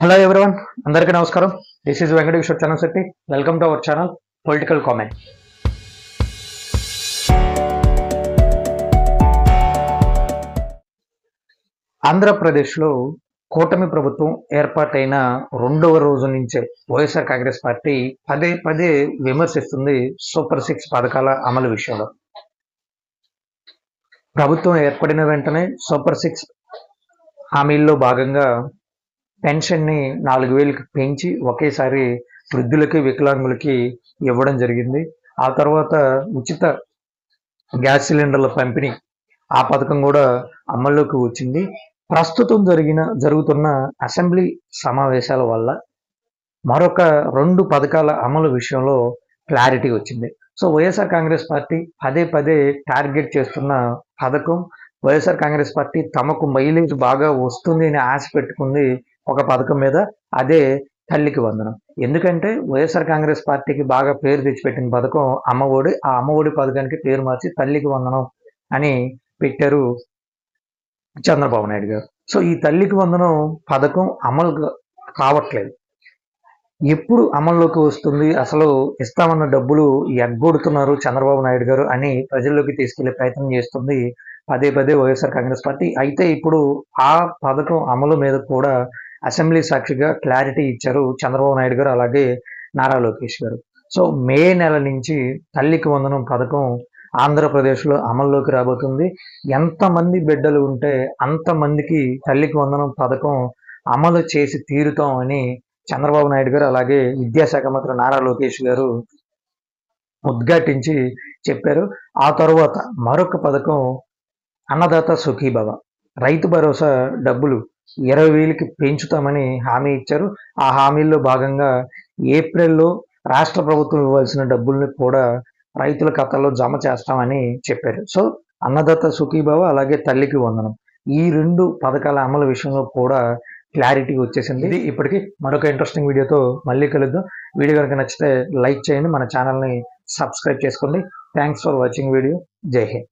Hello everyone, అందరికీ నమస్కారం. This is Venkateshwar Chanashetty. Welcome to our channel political comment. ఆంధ్రప్రదేశ్లో కూటమి ప్రభుత్వం ఏర్పాటైన రెండవ రోజు నుంచే వైఎస్ఆర్ కాంగ్రెస్ పార్టీ పదే పదే విమర్శిస్తుంది సూపర్ 6 పథకాల అమలు విషయంలో. ప్రభుత్వం ఏర్పడిన వెంటనే సూపర్ 6 హామీల్లో భాగంగా పెన్షన్ని 4,000కి పెంచి ఒకేసారి వృద్ధులకి వికలాంగులకి ఇవ్వడం జరిగింది. ఆ తర్వాత ఉచిత గ్యాస్ సిలిండర్ల పంపిణీ, ఆ పథకం కూడా అమల్లోకి వచ్చింది. ప్రస్తుతం జరుగుతున్న అసెంబ్లీ సమావేశాల వల్ల మరొక 2 పథకాల అమలు విషయంలో క్లారిటీ వచ్చింది. సో వైఎస్ఆర్ కాంగ్రెస్ పార్టీ పదే పదే టార్గెట్ చేస్తున్న పథకం, వైఎస్ఆర్ కాంగ్రెస్ పార్టీ తమకు మైలేజ్ బాగా వస్తుంది అని ఆశ పెట్టుకుంది ఒక పథకం మీద, అదే తల్లికి వందనం. ఎందుకంటే వైఎస్ఆర్ కాంగ్రెస్ పార్టీకి బాగా పేరు తెచ్చిపెట్టిన పథకం అమ్మఒడి. ఆ అమ్మఒడి పథకానికి పేరు మార్చి తల్లికి వందనం అని పెట్టారు చంద్రబాబు నాయుడు గారు. సో ఈ తల్లికి వందనం పథకం అమలు కావట్లేదు. ఎప్పుడు అమల్లోకి వస్తుంది, అసలు ఇస్తామన్న డబ్బులు ఎగ్గొడుతున్నారు చంద్రబాబు నాయుడు గారు అని ప్రజల్లోకి తీసుకెళ్లే ప్రయత్నం చేస్తుంది పదే పదే వైఎస్ఆర్ కాంగ్రెస్ పార్టీ. అయితే ఇప్పుడు ఆ పథకం అమలు మీద కూడా అసెంబ్లీ సాక్షిగా క్లారిటీ ఇచ్చారు చంద్రబాబు నాయుడు గారు, అలాగే నారా లోకేష్ గారు. సో మే నెల నుంచి తల్లికి వందనం పథకం ఆంధ్రప్రదేశ్లో అమల్లోకి రాబోతుంది. ఎంతమంది బిడ్డలు ఉంటే అంతమందికి తల్లికి వందనం పథకం అమలు చేసి తీరుతాం అని చంద్రబాబు నాయుడు గారు, అలాగే విద్యాశాఖ మంత్రి నారా లోకేష్ గారు ఉద్ఘాటించి చెప్పారు. ఆ తర్వాత మరొక పథకం అన్నదాత సుఖీభవ, రైతు భరోసా డబ్బులు 20,000కి పెంచుతామని హామీ ఇచ్చారు. ఆ హామీల్లో భాగంగా ఏప్రిల్లో రాష్ట్ర ప్రభుత్వం ఇవ్వాల్సిన డబ్బుల్ని కూడా రైతుల ఖాతాలో జమ చేస్తామని చెప్పారు. సో అన్నదాత సుఖీభవ, అలాగే తల్లికి వందనం, ఈ 2 పథకాల అమలు విషయంలో కూడా క్లారిటీ వచ్చేసింది. ఇది ఇప్పటికీ మరొక ఇంట్రెస్టింగ్ వీడియోతో మళ్ళీ కలుద్దాం. వీడియో కనుక నచ్చితే లైక్ చేయండి, మన ఛానల్ని సబ్స్క్రైబ్ చేసుకోండి. Thanks for watching video. జై హింద్.